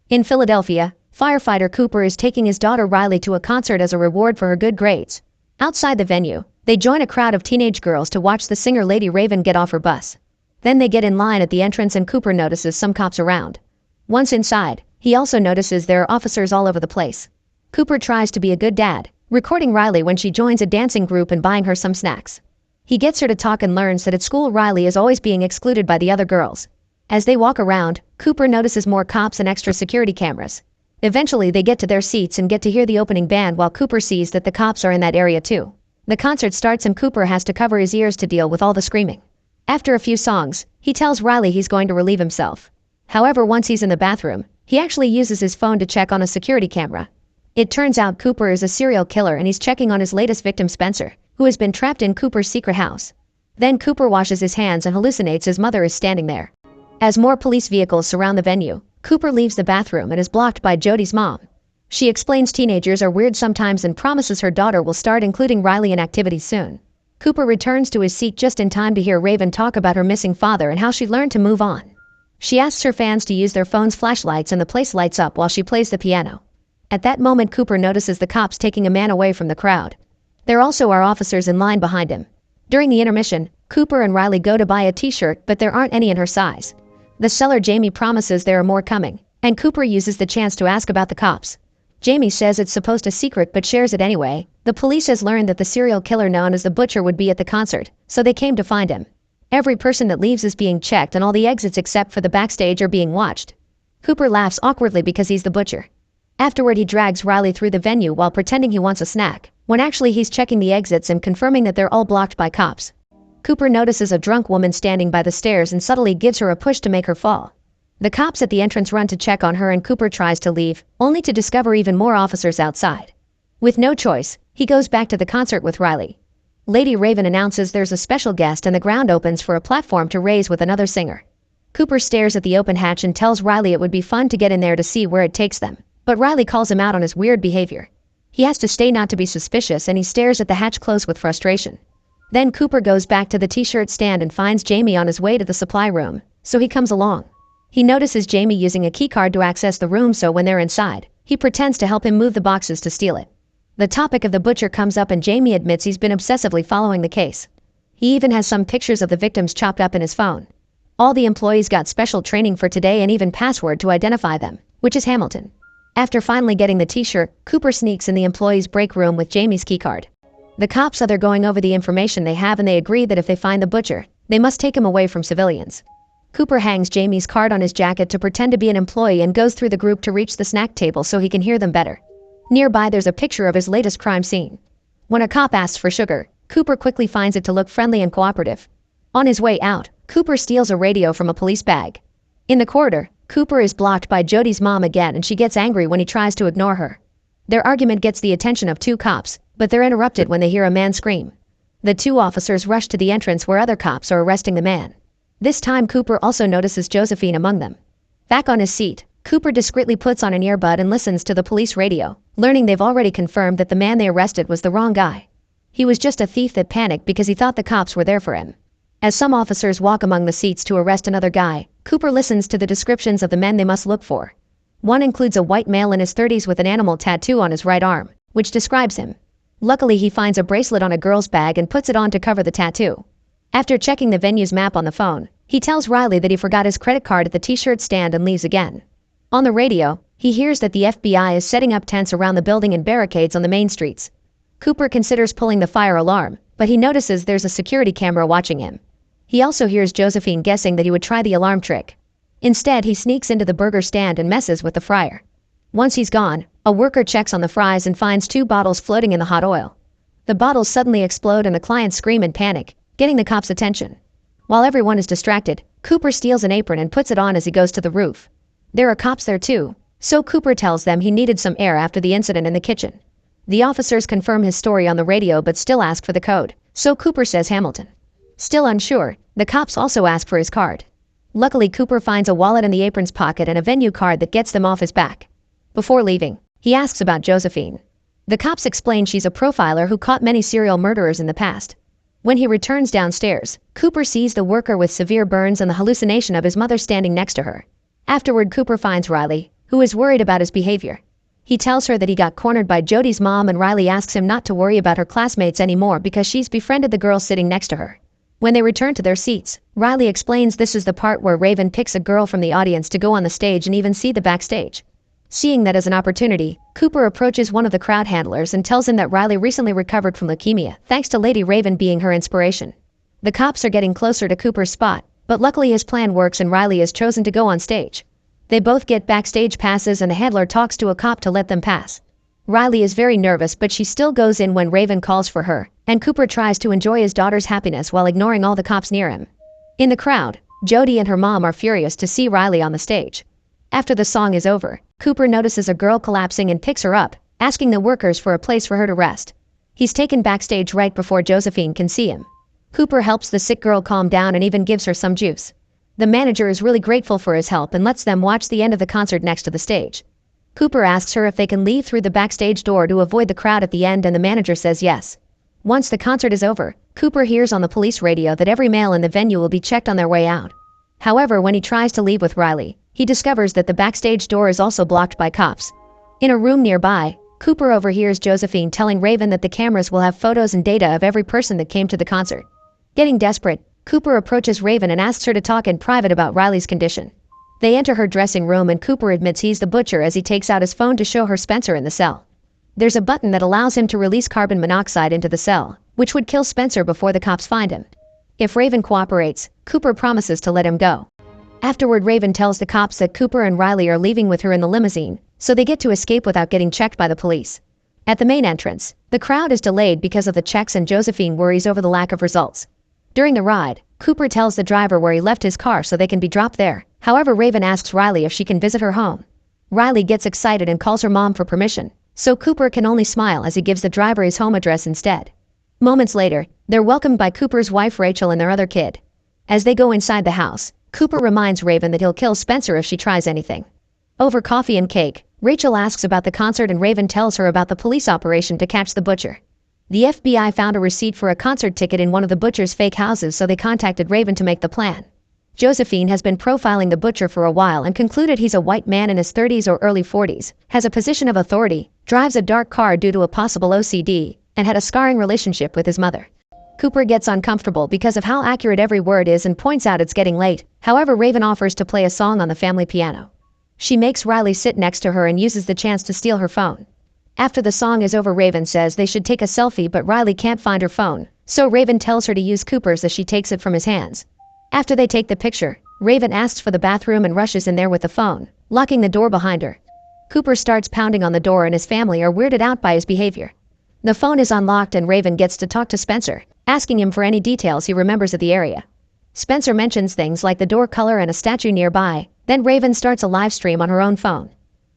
In Philadelphia, firefighter Cooper is taking his daughter Riley to a concert as a reward for her good grades. Outside the venue, they join a crowd of teenage girls to watch the singer Lady Raven get off her bus. Then they get in line at the entrance and Cooper notices some cops around. Once inside, he also notices there are officers all over the place. Cooper tries to be a good dad, recording Riley when she joins a dancing group and buying her some snacks. He gets her to talk and learns that at school Riley is always being excluded by the other girls. As they walk around, Cooper notices more cops and extra security cameras. Eventually they get to their seats and get to hear the opening band while Cooper sees that the cops are in that area too. The concert starts and Cooper has to cover his ears to deal with all the screaming. After a few songs, he tells Riley he's going to relieve himself. However, once he's in the bathroom, he actually uses his phone to check on a security camera. It turns out Cooper is a serial killer and he's checking on his latest victim Spencer, who has been trapped in Cooper's secret house. Then Cooper washes his hands and hallucinates his mother is standing there. As more police vehicles surround the venue, Cooper leaves the bathroom and is blocked by Jody's mom. She explains teenagers are weird sometimes and promises her daughter will start including Riley in activities soon. Cooper returns to his seat just in time to hear Raven talk about her missing father and how she learned to move on. She asks her fans to use their phone's flashlights and the place lights up while she plays the piano. At that moment Cooper notices the cops taking a man away from the crowd. There also are officers in line behind him. During the intermission, Cooper and Riley go to buy a t-shirt but there aren't any in her size. The seller Jamie promises there are more coming, and Cooper uses the chance to ask about the cops. Jamie says it's supposed a secret but shares it anyway. The police has learned that the serial killer known as the Butcher would be at the concert, so they came to find him. Every person that leaves is being checked and all the exits except for the backstage are being watched. Cooper laughs awkwardly because he's the Butcher. Afterward he drags Riley through the venue while pretending he wants a snack, when actually he's checking the exits and confirming that they're all blocked by cops. Cooper notices a drunk woman standing by the stairs and subtly gives her a push to make her fall. The cops at the entrance run to check on her and Cooper tries to leave, only to discover even more officers outside. With no choice, he goes back to the concert with Riley. Lady Raven announces there's a special guest and the ground opens for a platform to raise with another singer. Cooper stares at the open hatch and tells Riley it would be fun to get in there to see where it takes them, but Riley calls him out on his weird behavior. He has to stay not to be suspicious and he stares at the hatch close with frustration. Then Cooper goes back to the t-shirt stand and finds Jamie on his way to the supply room, so he comes along. He notices Jamie using a keycard to access the room, so when they're inside, he pretends to help him move the boxes to steal it. The topic of the Butcher comes up and Jamie admits he's been obsessively following the case. He even has some pictures of the victims chopped up in his phone. All the employees got special training for today and even password to identify them, which is Hamilton. After finally getting the t-shirt, Cooper sneaks in the employees' break room with Jamie's keycard. The cops are going over the information they have and they agree that if they find the Butcher, they must take him away from civilians. Cooper hangs Jamie's card on his jacket to pretend to be an employee and goes through the group to reach the snack table so he can hear them better. Nearby there's a picture of his latest crime scene. When a cop asks for sugar, Cooper quickly finds it to look friendly and cooperative. On his way out, Cooper steals a radio from a police bag. In the corridor, Cooper is blocked by Jody's mom again and she gets angry when he tries to ignore her. Their argument gets the attention of two cops, but they're interrupted when they hear a man scream. The two officers rush to the entrance where other cops are arresting the man. This time Cooper also notices Josephine among them. Back on his seat, Cooper discreetly puts on an earbud and listens to the police radio, learning they've already confirmed that the man they arrested was the wrong guy. He was just a thief that panicked because he thought the cops were there for him. As some officers walk among the seats to arrest another guy, Cooper listens to the descriptions of the men they must look for. One includes a white male in his 30s with an animal tattoo on his right arm, which describes him. Luckily he finds a bracelet on a girl's bag and puts it on to cover the tattoo. After checking the venue's map on the phone, he tells Riley that he forgot his credit card at the t-shirt stand and leaves again. On the radio, he hears that the FBI is setting up tents around the building and barricades on the main streets. Cooper considers pulling the fire alarm, but he notices there's a security camera watching him. He also hears Josephine guessing that he would try the alarm trick. Instead, he sneaks into the burger stand and messes with the fryer. Once he's gone, a worker checks on the fries and finds 2 bottles floating in the hot oil. The bottles suddenly explode and the clients scream in panic, getting the cops' attention. While everyone is distracted, Cooper steals an apron and puts it on as he goes to the roof. There are cops there too, so Cooper tells them he needed some air after the incident in the kitchen. The officers confirm his story on the radio but still ask for the code, so Cooper says Hamilton. Still unsure, the cops also ask for his card. Luckily Cooper finds a wallet in the apron's pocket and a venue card that gets them off his back. Before leaving, he asks about Josephine. The cops explain she's a profiler who caught many serial murderers in the past. When he returns downstairs, Cooper sees the worker with severe burns and the hallucination of his mother standing next to her. Afterward Cooper finds Riley, who is worried about his behavior. He tells her that he got cornered by Jody's mom, and Riley asks him not to worry about her classmates anymore because she's befriended the girl sitting next to her. When they return to their seats, Riley explains this is the part where Raven picks a girl from the audience to go on the stage and even see the backstage. Seeing that as an opportunity, Cooper approaches one of the crowd handlers and tells him that Riley recently recovered from leukemia, thanks to Lady Raven being her inspiration. The cops are getting closer to Cooper's spot, but luckily his plan works and Riley is chosen to go on stage. They both get backstage passes and the handler talks to a cop to let them pass. Riley is very nervous, but she still goes in when Raven calls for her, and Cooper tries to enjoy his daughter's happiness while ignoring all the cops near him. In the crowd, Jody and her mom are furious to see Riley on the stage. After the song is over, Cooper notices a girl collapsing and picks her up, asking the workers for a place for her to rest. He's taken backstage right before Josephine can see him. Cooper helps the sick girl calm down and even gives her some juice. The manager is really grateful for his help and lets them watch the end of the concert next to the stage. Cooper asks her if they can leave through the backstage door to avoid the crowd at the end, and the manager says yes. Once the concert is over, Cooper hears on the police radio that every male in the venue will be checked on their way out. However, when he tries to leave with Riley, he discovers that the backstage door is also blocked by cops. In a room nearby, Cooper overhears Josephine telling Raven that the cameras will have photos and data of every person that came to the concert. Getting desperate, Cooper approaches Raven and asks her to talk in private about Riley's condition. They enter her dressing room and Cooper admits he's the butcher as he takes out his phone to show her Spencer in the cell. There's a button that allows him to release carbon monoxide into the cell, which would kill Spencer before the cops find him. If Raven cooperates, Cooper promises to let him go. Afterward, Raven tells the cops that Cooper and Riley are leaving with her in the limousine, so they get to escape without getting checked by the police. At the main entrance, the crowd is delayed because of the checks and Josephine worries over the lack of results. During the ride, Cooper tells the driver where he left his car so they can be dropped there. However, Raven asks Riley if she can visit her home. Riley gets excited and calls her mom for permission, so Cooper can only smile as he gives the driver his home address instead. Moments later, they're welcomed by Cooper's wife Rachel and their other kid. As they go inside the house, Cooper reminds Raven that he'll kill Spencer if she tries anything. Over coffee and cake, Rachel asks about the concert and Raven tells her about the police operation to catch the butcher. The FBI found a receipt for a concert ticket in one of the butcher's fake houses, so they contacted Raven to make the plan. Josephine has been profiling the butcher for a while and concluded he's a white man in his 30s or early 40s, has a position of authority, drives a dark car due to a possible OCD, and had a scarring relationship with his mother. Cooper gets uncomfortable because of how accurate every word is and points out it's getting late. However, Raven offers to play a song on the family piano. She makes Riley sit next to her and uses the chance to steal her phone. After the song is over, Raven says they should take a selfie, but Riley can't find her phone, so Raven tells her to use Cooper's as she takes it from his hands. After they take the picture, Raven asks for the bathroom and rushes in there with the phone, locking the door behind her. Cooper starts pounding on the door and his family are weirded out by his behavior. The phone is unlocked and Raven gets to talk to Spencer, asking him for any details he remembers of the area. Spencer mentions things like the door color and a statue nearby, then Raven starts a live stream on her own phone.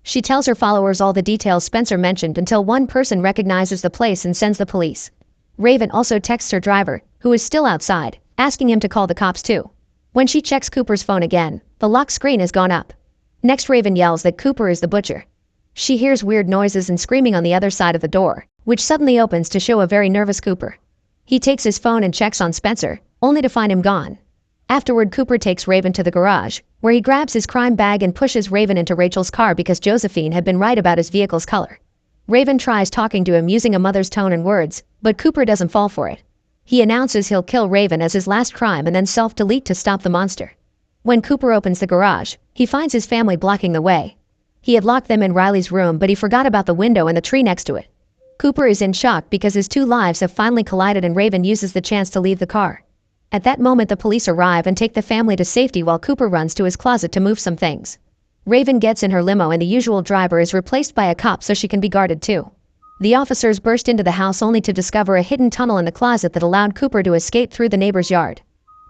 She tells her followers all the details Spencer mentioned until one person recognizes the place and sends the police. Raven also texts her driver, who is still outside, asking him to call the cops too. When she checks Cooper's phone again, the lock screen has gone up. Next, Raven yells that Cooper is the butcher. She hears weird noises and screaming on the other side of the door, which suddenly opens to show a very nervous Cooper. He takes his phone and checks on Spencer, only to find him gone. Afterward, Cooper takes Raven to the garage, where he grabs his crime bag and pushes Raven into Rachel's car because Josephine had been right about his vehicle's color. Raven tries talking to him using a mother's tone and words, but Cooper doesn't fall for it. He announces he'll kill Raven as his last crime and then self-delete to stop the monster. When Cooper opens the garage, he finds his family blocking the way. He had locked them in Riley's room, but he forgot about the window and the tree next to it. Cooper is in shock because his two lives have finally collided and Raven uses the chance to leave the car. At that moment, the police arrive and take the family to safety while Cooper runs to his closet to move some things. Raven gets in her limo and the usual driver is replaced by a cop so she can be guarded too. The officers burst into the house only to discover a hidden tunnel in the closet that allowed Cooper to escape through the neighbor's yard.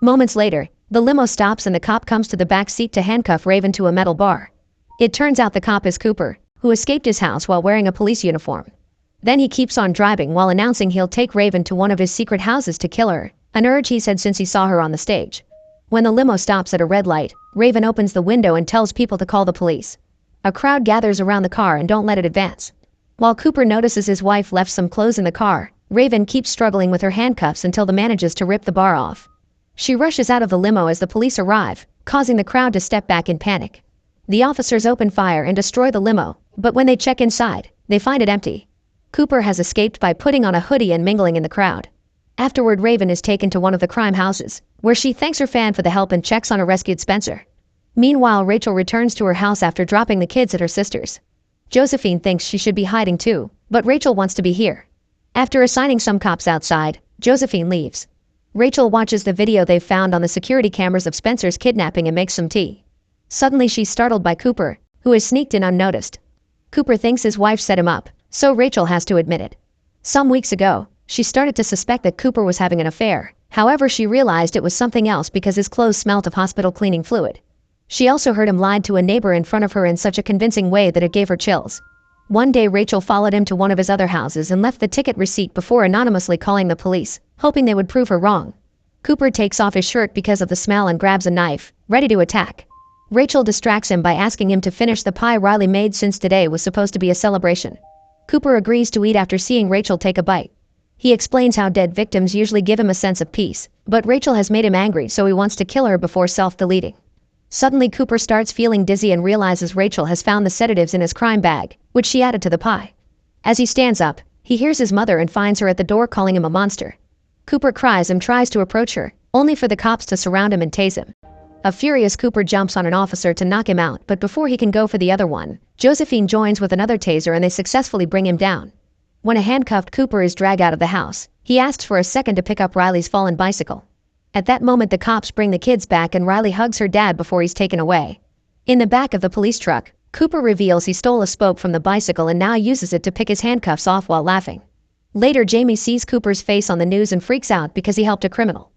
Moments later, the limo stops and the cop comes to the back seat to handcuff Raven to a metal bar. It turns out the cop is Cooper, who escaped his house while wearing a police uniform. Then he keeps on driving while announcing he'll take Raven to one of his secret houses to kill her, an urge he's had since he saw her on the stage. When the limo stops at a red light, Raven opens the window and tells people to call the police. A crowd gathers around the car and don't let it advance. While Cooper notices his wife left some clothes in the car, Raven keeps struggling with her handcuffs until the manages to rip the bar off. She rushes out of the limo as the police arrive, causing the crowd to step back in panic. The officers open fire and destroy the limo, but when they check inside, they find it empty. Cooper has escaped by putting on a hoodie and mingling in the crowd. Afterward, Raven is taken to one of the crime houses, where she thanks her fan for the help and checks on a rescued Spencer. Meanwhile, Rachel returns to her house after dropping the kids at her sister's. Josephine thinks she should be hiding too, but Rachel wants to be here. After assigning some cops outside, Josephine leaves. Rachel watches the video they've found on the security cameras of Spencer's kidnapping and makes some tea. Suddenly she's startled by Cooper, who has sneaked in unnoticed. Cooper thinks his wife set him up, so Rachel has to admit it. Some weeks ago, she started to suspect that Cooper was having an affair. However, she realized it was something else because his clothes smelt of hospital cleaning fluid. She also heard him lied to a neighbor in front of her in such a convincing way that it gave her chills. One day, Rachel followed him to one of his other houses and left the ticket receipt before anonymously calling the police, hoping they would prove her wrong. Cooper takes off his shirt because of the smell and grabs a knife, ready to attack. Rachel distracts him by asking him to finish the pie Riley made since today was supposed to be a celebration. Cooper agrees to eat after seeing Rachel take a bite. He explains how dead victims usually give him a sense of peace, but Rachel has made him angry, so he wants to kill her before self-deleting. Suddenly, Cooper starts feeling dizzy and realizes Rachel has found the sedatives in his crime bag, which she added to the pie. As he stands up, he hears his mother and finds her at the door calling him a monster. Cooper cries and tries to approach her, only for the cops to surround him and tase him. A furious Cooper jumps on an officer to knock him out, but before he can go for the other one, Josephine joins with another taser and they successfully bring him down. When a handcuffed Cooper is dragged out of the house, he asks for a second to pick up Riley's fallen bicycle. At that moment, the cops bring the kids back and Riley hugs her dad before he's taken away. In the back of the police truck, Cooper reveals he stole a spoke from the bicycle and now uses it to pick his handcuffs off while laughing. Later, Jamie sees Cooper's face on the news and freaks out because he helped a criminal.